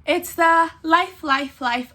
It's the life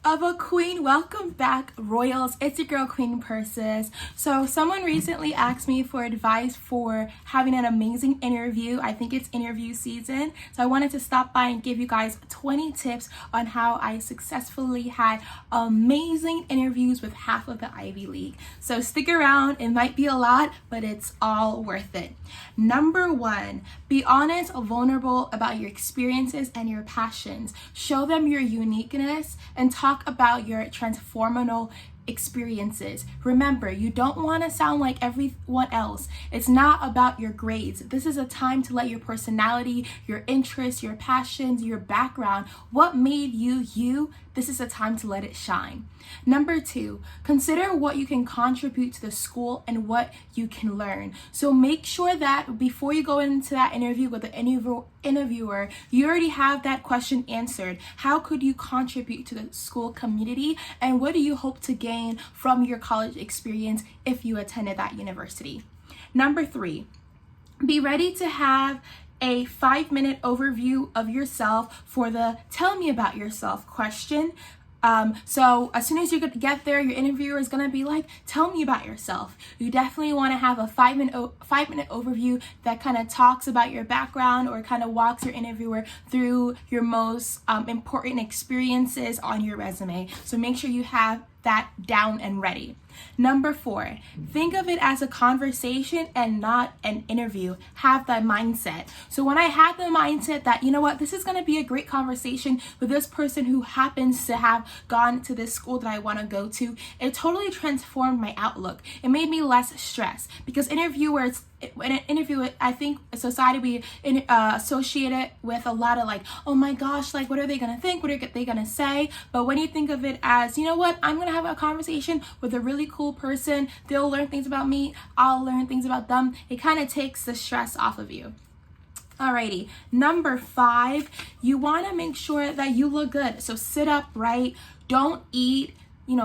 of a queen. Welcome back, royals. It's your girl, Queen Persis. So someone recently asked me for advice for having an amazing interview. I think it's interview season. So I wanted to stop by and give you guys 20 tips on how I successfully had amazing interviews with half of the Ivy League. So stick around. It might be a lot, but it's all worth it. Number 1, be honest, vulnerable about your experiences and your passions. Show them your uniqueness and talk about your transformational experiences. Remember, you don't want to sound like everyone else. It's not about your grades. This is a time to let your personality, your interests, your passions, your background, what made you you, this is a time to let it shine. Number 2, consider what you can contribute to the school and what you can learn. So make sure that before you go into that interview with the interviewer, you already have that question answered. How could you contribute to the school community, and what do you hope to gain from your college experience if you attended that university? Number 3, be ready to have a 5-minute overview of yourself for the tell me about yourself question. So as soon as you get there, your interviewer is going to be like, tell me about yourself. You definitely want to have a 5-minute overview that kind of talks about your background or kind of walks your interviewer through your most important experiences on your resume. So make sure you have that down and ready. Number 4, think of it as a conversation and not an interview. Have that mindset. So when I had the mindset that, you know what, this is going to be a great conversation with this person who happens to have gone to this school that I want to go to, it totally transformed my outlook. It made me less stressed because interviewers, in an interview, I think society we associate it with a lot of like, oh my gosh, like what are they gonna think? What are they gonna say? But when you think of it as, you know what, I'm gonna have a conversation with a really cool person. They'll learn things about me. I'll learn things about them. It kind of takes the stress off of you. Alrighty, number 5, you want to make sure that you look good. So sit up right. Don't eat.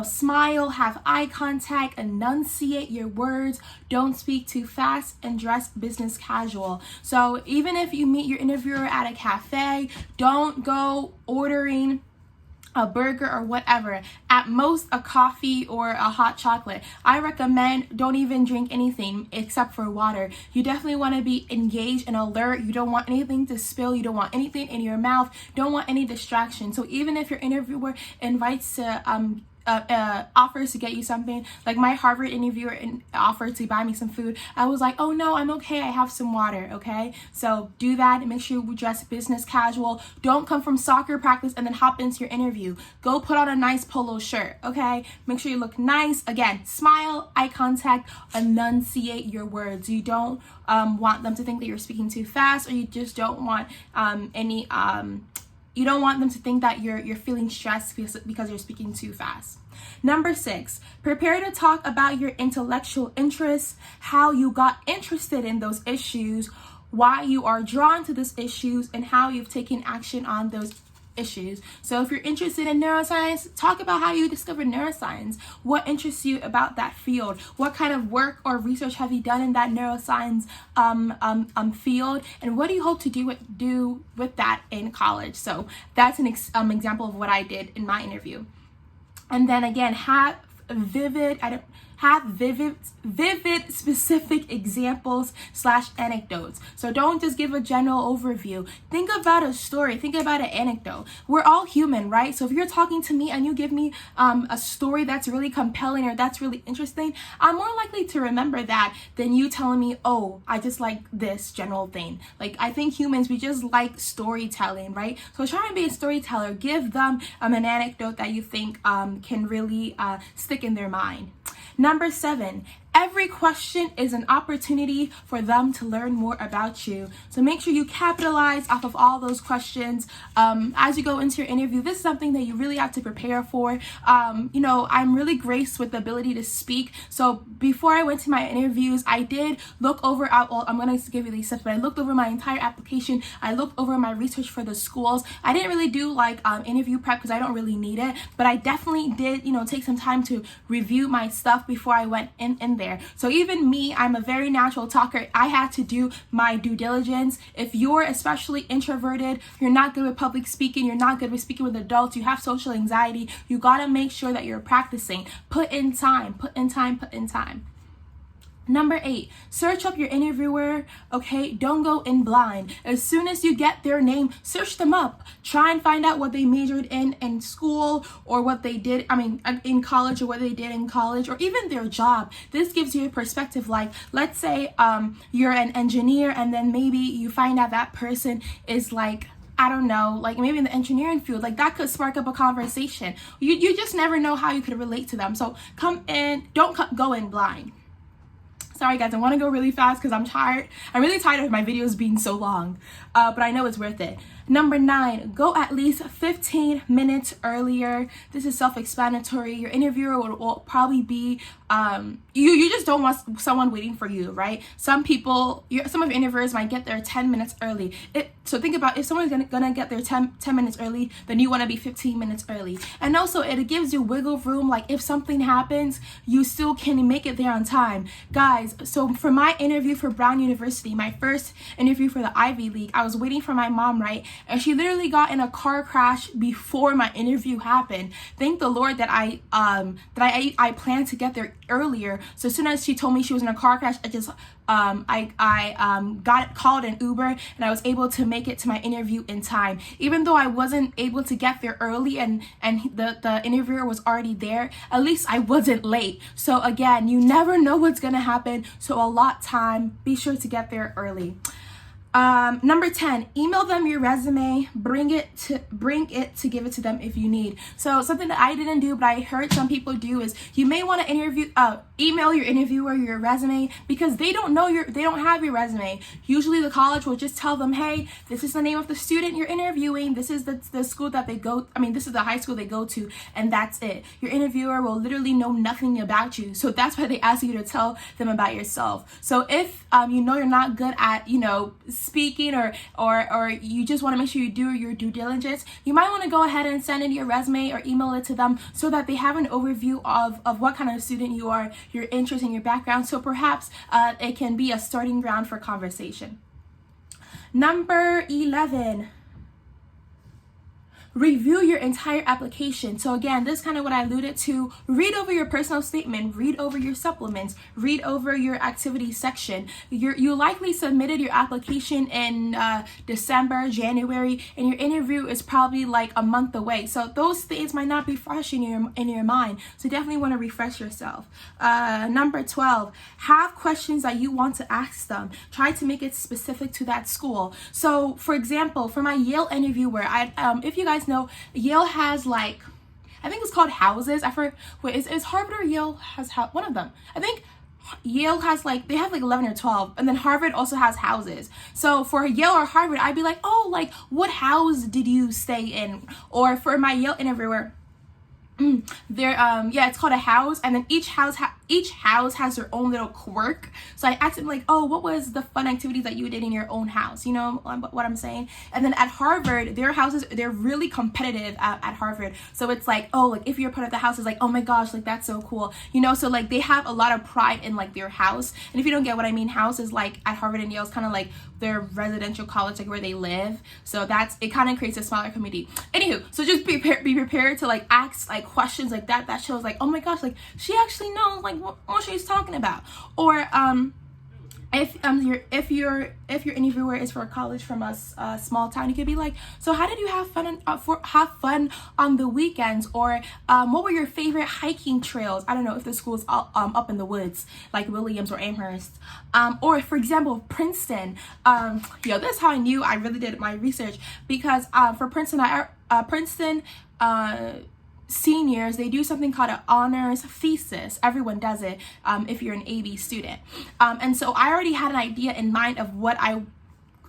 Smile, have eye contact, enunciate your words, don't speak too fast, and dress business casual. So even if you meet your interviewer at a cafe, don't go ordering a burger or whatever, at most a coffee or a hot chocolate. I recommend don't even drink anything except for water. You definitely want to be engaged and alert. You don't want anything to spill. You don't want anything in your mouth. Don't want any distraction. So even if your interviewer invites to offers to get you something, like my Harvard interviewer offered to buy me some food, I was like, oh no, I'm okay, I have some water. Okay, so do that and make sure you dress business casual. Don't come from soccer practice and then hop into your interview. Go put on a nice polo shirt. Okay, make sure you look nice. Again, smile, eye contact, enunciate your words. You don't want them to think that you're speaking too fast, or you just don't want you don't want them to think that you're feeling stressed because you're speaking too fast. Number 6, prepare to talk about your intellectual interests, how you got interested in those issues, why you are drawn to those issues, and how you've taken action on those issues. So if you're interested in neuroscience, talk about how you discovered neuroscience. What interests you about that field? What kind of work or research have you done in that neuroscience field? And what do you hope to do with that in college? So that's an example of what I did in my interview. And then again, have vivid specific examples / anecdotes. So don't just give a general overview. Think about a story. Think about an anecdote. We're all human, right? So if you're talking to me and you give me a story that's really compelling or that's really interesting, I'm more likely to remember that than you telling me, oh, I just like this general thing. Like, I think humans, we just like storytelling, right? So try and be a storyteller. Give them an anecdote that you think can really stick in their mind. Number 7, every question is an opportunity for them to learn more about you. So make sure you capitalize off of all those questions as you go into your interview. This is something that you really have to prepare for. I'm really graced with the ability to speak. So before I went to my interviews, I did look over, I'm going to give you these steps, but I looked over my entire application. I looked over my research for the schools. I didn't really do interview prep because I don't really need it, but I definitely did, take some time to review my stuff before I went in there. So even me, I'm a very natural talker. I had to do my due diligence. If you're especially introverted, you're not good with public speaking, you're not good with speaking with adults, you have social anxiety, you gotta make sure that you're practicing. Put in time, put in time, put in time. Number 8, search up your interviewer, okay? Don't go in blind. As soon as you get their name, search them up. Try and find out what they majored in school, or what they did, in college, or what they did in college, or even their job. This gives you a perspective. Like, let's say you're an engineer, and then maybe you find out that person is like, I don't know, like maybe in the engineering field, like that could spark up a conversation. You just never know how you could relate to them. So come in, don't go in blind. Sorry guys, I want to go really fast because I'm tired. I'm really tired of my videos being so long, but I know it's worth it. Number 9, go at least 15 minutes earlier. This is self-explanatory. Your interviewer will probably be, you just don't want someone waiting for you, right? Some of your interviewers might get there 10 minutes early. So think about, if someone's gonna get there 10 minutes early, then you want to be 15 minutes early. And also it gives you wiggle room. Like if something happens, you still can make it there on time. Guys, so for my interview for Brown University, my first interview for the Ivy League, I was waiting for my mom, right? And she literally got in a car crash before my interview happened. Thank the Lord that I planned to get there earlier. So as soon as she told me she was in a car crash, I just called an Uber, and I was able to make it to my interview in time. Even though I wasn't able to get there early and the interviewer was already there, at least I wasn't late. So again, you never know what's gonna happen, so allot time. Be sure to get there early. Number 10, email them your resume, bring it to give it to them if you need. So something that I didn't do, but I heard some people do, is you may want to email your interviewer your resume, because they don't have your resume. Usually the college will just tell them, hey, this is the name of the student you're interviewing, this is the school that they go, this is the high school they go to, and that's it. Your interviewer will literally know nothing about you. So that's why they ask you to tell them about yourself. So if you're not good at, speaking, or you just want to make sure you do your due diligence, you might want to go ahead and send in your resume or email it to them, so that they have an overview of what kind of student you are, your interests and your background. So perhaps it can be a starting ground for conversation. Number 11, review your entire application. So again, this is kind of what I alluded to. Read over your personal statement, read over your supplements, read over your activity section. You likely submitted your application in December, January, and your interview is probably like a month away. So those things might not be fresh in your mind. So definitely want to refresh yourself. Number 12, have questions that you want to ask them. Try to make it specific to that school. So for example, for my Yale interviewer, if you guys know, Yale has I think it's called houses. I forget. Wait, is Harvard or Yale has one of them? I think Yale has they have 11 or 12, and then Harvard also has houses. So for Yale or Harvard, I'd be like, oh, what house did you stay in? Or for my Yale interviewer, it's called a house, and then each house has their own little quirk. So I asked him what was the fun activities that you did in your own house? You know what I'm saying? And then at Harvard, their houses, they're really competitive at Harvard. So it's if you're part of the house, it's oh my gosh, that's so cool. So they have a lot of pride in their house. And if you don't get what I mean, house is at Harvard and Yale is kind of their residential college, where they live. So it kind of creates a smaller community. Anywho, so just be prepared to ask questions like that. That shows oh my gosh, she actually knows what she's talking about. Or if your interviewer is for a college from a small town, you could be so how did you have fun on the weekends? Or what were your favorite hiking trails? I don't know if the school's up in the woods, like Williams or Amherst. Or for example, Princeton. This is how I knew I really did my research, because for Princeton, seniors, they do something called an honors thesis. Everyone does it if you're an AB student. And so I already had an idea in mind of what I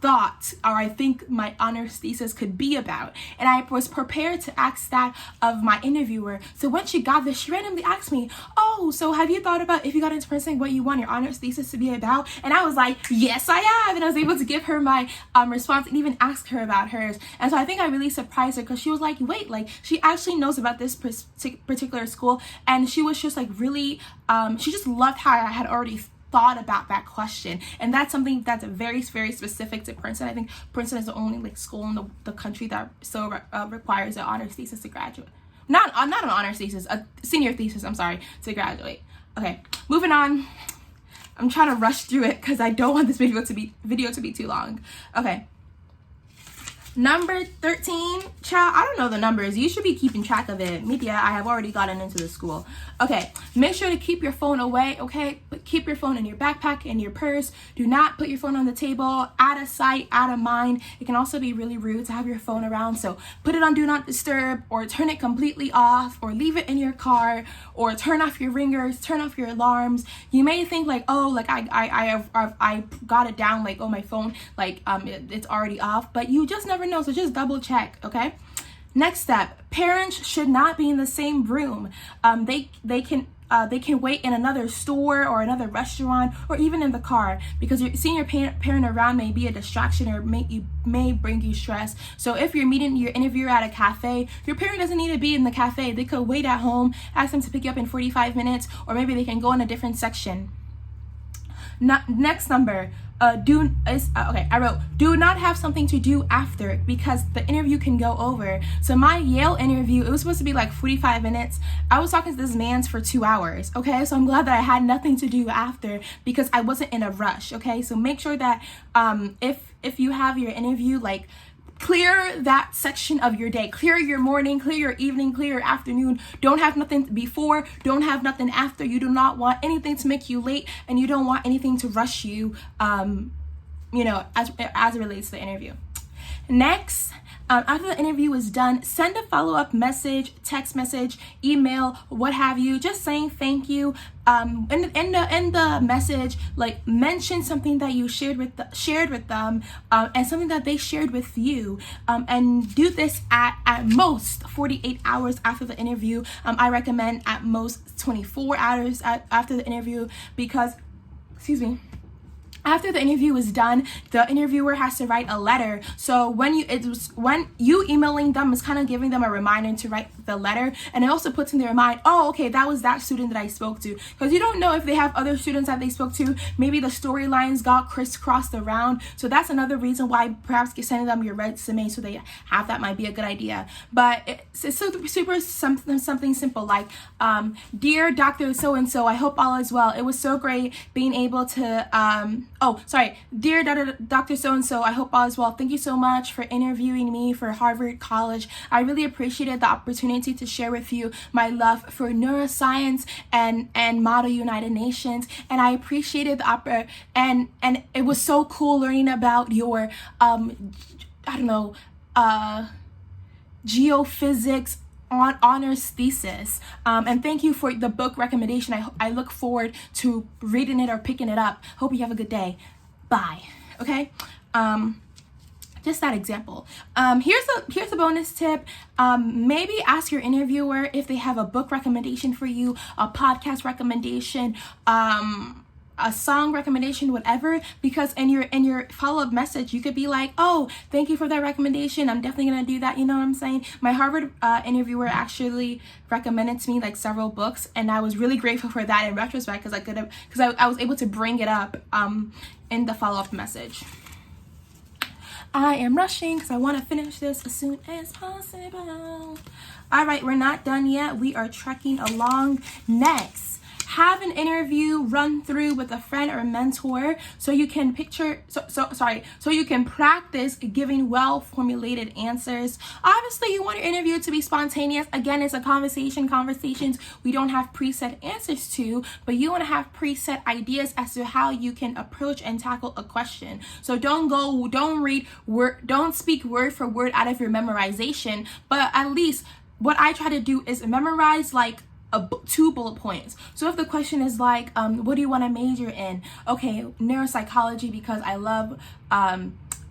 thought, or I think my honors thesis could be about, and I was prepared to ask that of my interviewer. So when she got this, she randomly asked me, oh, oh, so have you thought about, if you got into Princeton, what you want your honors thesis to be about? And I was like, yes, I have. And I was able to give her my response and even ask her about hers. And so I think I really surprised her, because she was like, wait, like, she actually knows about this particular school. And she was just like really, she just loved how I had already thought about that question. And that's something that's very, very specific to Princeton. I think Princeton is the only like school in the country that still requires an honors thesis to graduate. Not an honors thesis, a senior thesis, I'm sorry, to graduate. Okay, moving on. I'm trying to rush through it because I don't want this video to be too long. Okay. Number 13, child, I don't know the numbers. You should be keeping track of it. Media, I have already gotten into the school. Okay, make sure to keep your phone away, okay? But keep your phone in your backpack, in your purse. Do not put your phone on the table, out of sight, out of mind. It can also be really rude to have your phone around, so put it on Do Not Disturb, or turn it completely off, or leave it in your car, or turn off your ringers, turn off your alarms. You may think like, oh, like I got it down, like, oh, my phone, like it's already off, but you just never know, so just double check, okay? Next step, parents should not be in the same room. They can wait in another store or another restaurant, or even in the car, because seeing your parent around may be a distraction, or may bring you stress. So if you're meeting your interviewer at a cafe, your parent doesn't need to be in the cafe. They could wait at home, ask them to pick you up in 45 minutes, or maybe they can go in a different section. Next number, I wrote, do not have something to do after, because the interview can go over. So my Yale interview, it was supposed to be like 45 minutes. I was talking to this man for 2 hours, okay? So I'm glad that I had nothing to do after, because I wasn't in a rush, okay? So make sure that if you have your interview, like, clear that section of your day. Clear your morning, clear your evening, clear your afternoon. Don't have nothing before, don't have nothing after. You do not want anything to make you late, and you don't want anything to rush you, you know, as it relates to the interview. Next, after the interview is done, send a follow-up message, text message, email, what have you, just saying thank you. In the message, like, mention something that you shared with them, and something that they shared with you, and do this at most 48 hours after the interview. I recommend at most 24 hours after the interview, because, after the interview is done, the interviewer has to write a letter. So when you emailing them is kind of giving them a reminder to write the letter, and it also puts in their mind, oh, okay, that was that student that I spoke to, because you don't know if they have other students that they spoke to. Maybe the storylines got crisscrossed around. So that's another reason why perhaps sending them your resume so they have that might be a good idea. But it's super something simple, like, dear Dr. So-and-so, I hope all is well. It was so great being able to, dear Dr. So-and-so, I hope all is well. Thank you so much for interviewing me for Harvard College. I really appreciated the opportunity to share with you my love for neuroscience and Model United Nations. And I appreciated the and it was so cool learning about your, geophysics honors thesis, and thank you for the book recommendation. I look forward to reading it or picking it up. Hope you have a good day. Bye. Okay, just that example. Here's a bonus tip. Maybe ask your interviewer if they have a book recommendation for you, a podcast recommendation, a song recommendation, whatever, because in your follow-up message you could be like, oh, thank you for that recommendation, I'm definitely gonna do that. You know what I'm saying? My Harvard interviewer actually recommended to me like several books, and I was really grateful for that in retrospect, because I was able to bring it up in the follow-up message. I am rushing because I want to finish this as soon as possible. All right, we're not done yet. We are trekking along. Next, have an interview run through with a friend or mentor, so you can so you can practice giving well-formulated answers. Obviously, you want your interview to be spontaneous. Again, it's a conversations we don't have preset answers to, but you want to have preset ideas as to how you can approach and tackle a question. So don't speak word for word out of your memorization, but at least what I try to do is memorize like 2 bullet points. So if the question is like, what do you want to major in? Okay, neuropsychology, because I love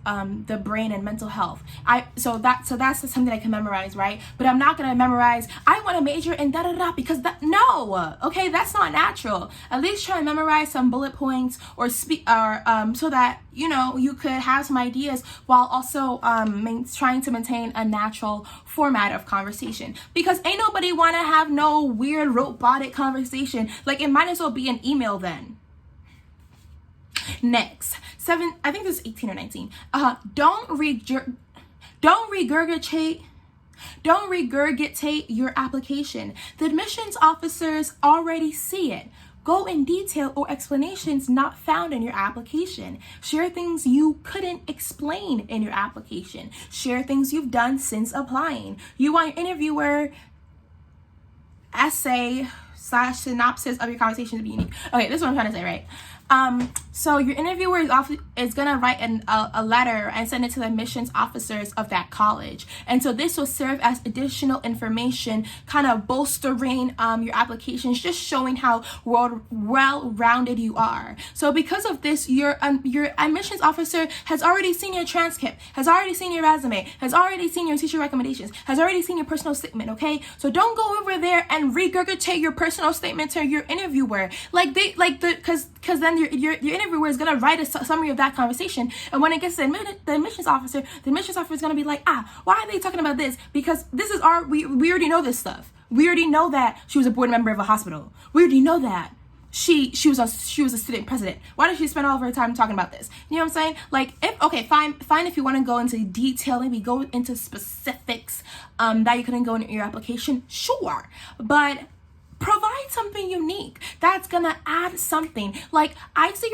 the brain and mental health. So that's something I can memorize, right? But I'm not gonna memorize, I want to major in da-da-da, because no, okay, that's not natural. At least try and memorize some bullet points or speak, or so that, you know, you could have some ideas while also trying to maintain a natural format of conversation. Because ain't nobody want to have no weird robotic conversation. Like, it might as well be an email then. Next, I think this is 18 or 19. Don't regurgitate your application. The admissions officers already see it. Go in detail or explanations not found in your application. Share things you couldn't explain in your application. Share things you've done since applying. You want your interviewer essay/synopsis of your conversation to be unique. Okay, this is what I'm trying to say, right? So your interviewer is gonna write a letter and send it to the admissions officers of that college, and so this will serve as additional information, kind of bolstering your applications, just showing how well-rounded you are. So because of this, your admissions officer has already seen your transcript, has already seen your resume, has already seen your teacher recommendations, has already seen your personal statement. Okay, so don't go over there and regurgitate your personal statement to your interviewer, because then your interviewer is gonna write a summary of that conversation, and when it gets to the admissions officer is gonna be like, why are they talking about this? Because this is we already know this stuff. We already know that she was a board member of a hospital. We already know that she was a student president. Why did she spend all of her time talking about this? You know what I'm saying? Like, fine if you want to go into detail, maybe go into specifics that you couldn't go in your application, sure, but provide something unique that's gonna add something. Like, I see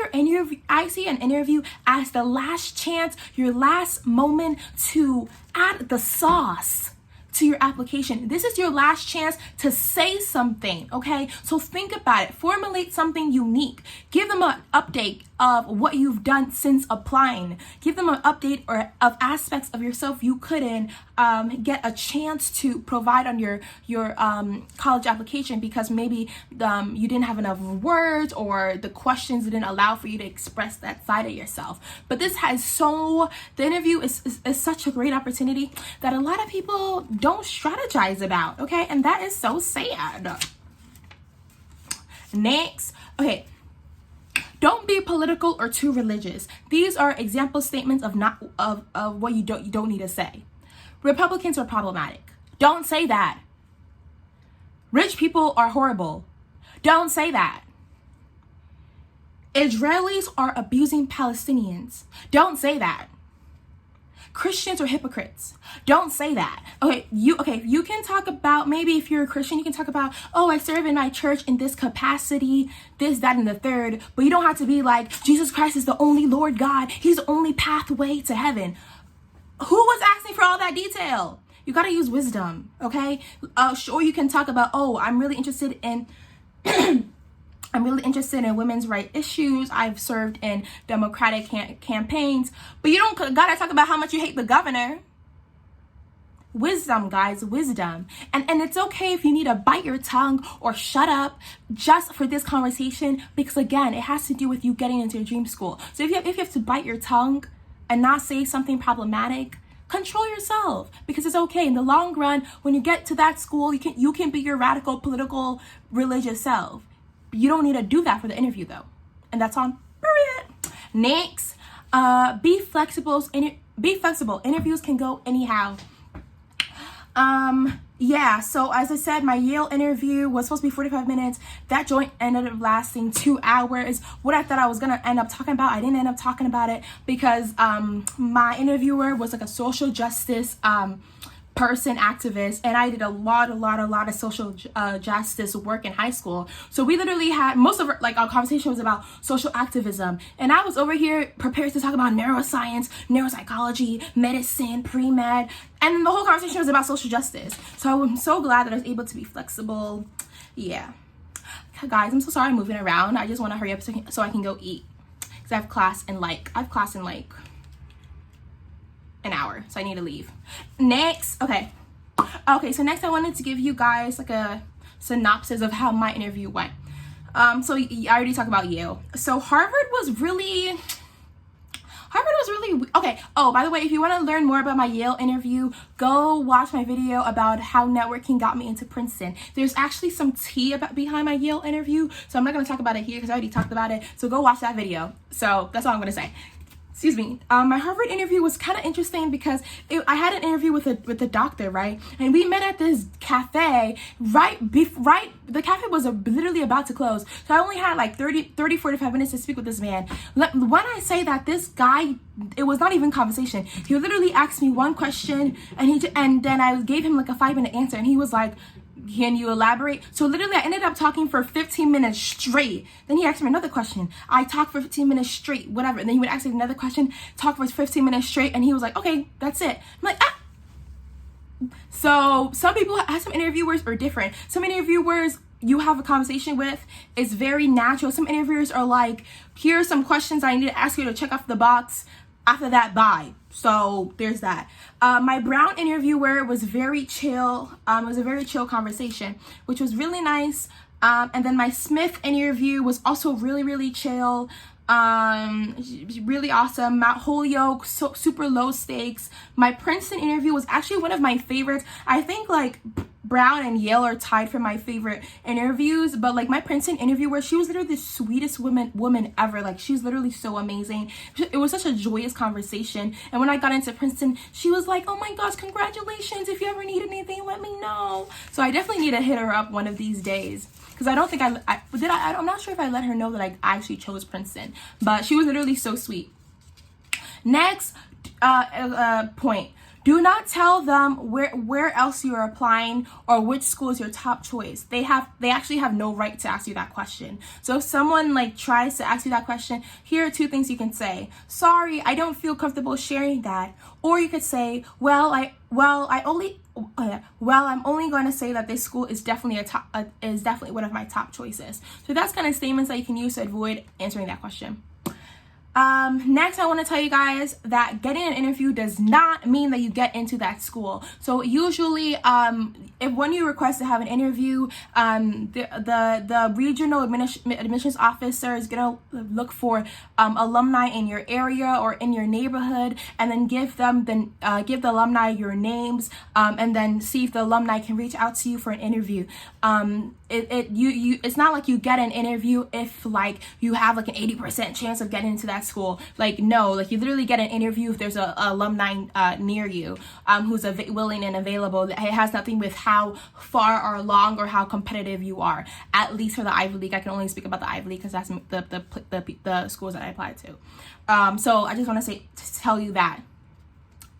an interview as the last chance, your last moment to add the sauce to your application. This is your last chance to say something, okay? So think about it. Formulate something unique. Give them an update of what you've done since applying. Give them an update of aspects of yourself you couldn't get a chance to provide on your college application because maybe you didn't have enough words, or the questions didn't allow for you to express that side of yourself. But this the interview is such a great opportunity that a lot of people don't strategize about, okay? And that is so sad. Next, okay. Don't be political or too religious. These are example statements of what you don't need to say. Republicans are problematic. Don't say that. Rich people are horrible. Don't say that. Israelis are abusing Palestinians. Don't say that. Christians are hypocrites. Don't say that. You can talk about, maybe if you're a Christian, you can talk about, I serve in my church in this capacity, this, that, and the third, but you don't have to be like, Jesus Christ is the only Lord God. He's the only pathway to heaven. Who was asking for all that detail? You got to use wisdom, okay? Sure, you can talk about, I'm really interested in women's rights issues. I've served in Democratic campaigns, but you don't gotta talk about how much you hate the governor. Wisdom, guys, wisdom. And it's okay if you need to bite your tongue or shut up just for this conversation, because again, it has to do with you getting into your dream school. So if you have to bite your tongue and not say something problematic, control yourself, because it's okay. In the long run, when you get to that school, you can be your radical, political, religious self. You don't need to do that for the interview, though. And that's on period. Next, be flexible. Interviews can go anyhow. So as I said, my Yale interview was supposed to be 45 minutes. That joint ended up lasting 2 hours. What I thought I was gonna end up talking about, I didn't end up talking about it because my interviewer was like a social justice person, activist, and I did a lot of social justice work in high school. So we literally had most of our conversation was about social activism, and I was over here prepared to talk about neuroscience, neuropsychology, medicine, pre-med, and the whole conversation was about social justice. So I'm so glad that I was able to be flexible. Yeah, guys, I'm so sorry I'm moving around. I just want to hurry up so I can go eat, because I have class in an hour, so I need to leave. Next, so next I wanted to give you guys like a synopsis of how my interview went. So I already talked about Yale. So Harvard Harvard was really, okay. Oh, by the way, if you want to learn more about my Yale interview, go watch my video about how networking got me into Princeton. There's actually some tea behind my Yale interview, so I'm not going to talk about it here because I already talked about it. So go watch that video. So that's all I'm going to say. Excuse me. My Harvard interview was kind of interesting because I had an interview with a doctor, right? And we met at this cafe the cafe was literally about to close. So I only had like 45 minutes to speak with this man. When I say that this guy, it was not even conversation. He literally asked me one question and then I gave him like a 5-minute answer and he was like, can you elaborate? So literally I ended up talking for 15 minutes straight. Then he asked me another question. I talked for 15 minutes straight, whatever. And then he would ask me another question, talk for 15 minutes straight. And he was like, okay, that's it. I'm like, ah. So some people, some interviewers are different. Some interviewers you have a conversation with is very natural. Some interviewers are like, here are some questions I need to ask you to check off the box. After that, bye. So there's that. My Brown interviewer was very chill. It was a very chill conversation, which was really nice. And then my Smith interview was also really, really chill. Really awesome. Mount Holyoke, super low stakes. My Princeton interview was actually one of my favorites. I think like Brown and Yale are tied for my favorite interviews, but like my Princeton interviewer, she was literally the sweetest woman ever. Like she's literally so amazing. It was such a joyous conversation. And when I got into Princeton, she was like, oh my gosh, congratulations. If you ever need anything, let me know. So I definitely need to hit her up one of these days. Because I don't think I'm not sure if I let her know that I actually chose Princeton, but she was literally so sweet. Next point. Do not tell them where else you are applying or which school is your top choice. They actually have no right to ask you that question. So if someone like tries to ask you that question, here are 2 things you can say. Sorry, I don't feel comfortable sharing that. Or you could say, I'm only going to say that this school is definitely one of my top choices. So that's kind of statements that you can use to avoid answering that question. Next, I want to tell you guys that getting an interview does not mean that you get into that school. So usually, when you request to have an interview, the regional admissions officer is gonna look for alumni in your area or in your neighborhood, and then give the alumni your names, and then see if the alumni can reach out to you for an interview. It's not like you get an interview if like you have like an 80% chance of getting into that school. Like no, like you literally get an interview if there's a alumni near you who's willing and available. It has nothing with how far or long or how competitive you are. At least for the Ivy League, I can only speak about the Ivy League because that's the schools that I applied to. So I just want to tell you that.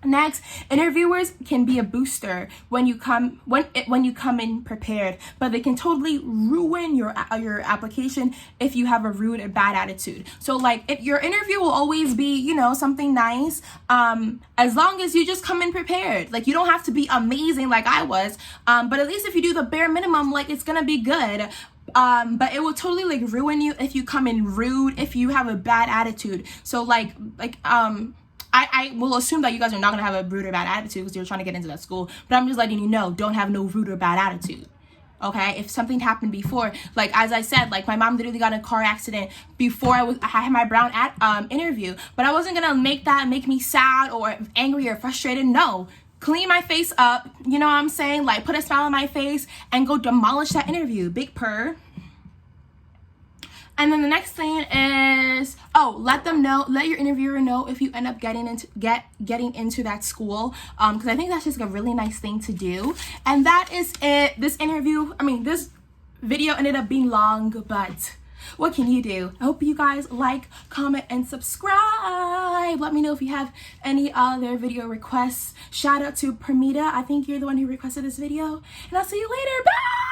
Next, interviewers can be a booster when you come in prepared, but they can totally ruin your application if you have a rude or bad attitude. So like if your interview will always be, something nice, as long as you just come in prepared. Like you don't have to be amazing like I was, but at least if you do the bare minimum, like it's gonna be good. But it will totally like ruin you if you come in rude, if you have a bad attitude. So I will assume that you guys are not going to have a rude or bad attitude because you're trying to get into that school. But I'm just letting you know, don't have no rude or bad attitude. Okay? If something happened before, like as I said, like my mom literally got in a car accident before I had my Brown interview. But I wasn't going to make me sad or angry or frustrated. No. Clean my face up. You know what I'm saying? Like put a smile on my face and go demolish that interview. Big purr. And then the next thing is, let your interviewer know if you end up getting into that school, because I think that's just a really nice thing to do. And that is it. This video ended up being long, but what can you do? I hope you guys like, comment, and subscribe. Let me know if you have any other video requests. Shout out to Permita. I think you're the one who requested this video. And I'll see you later. Bye!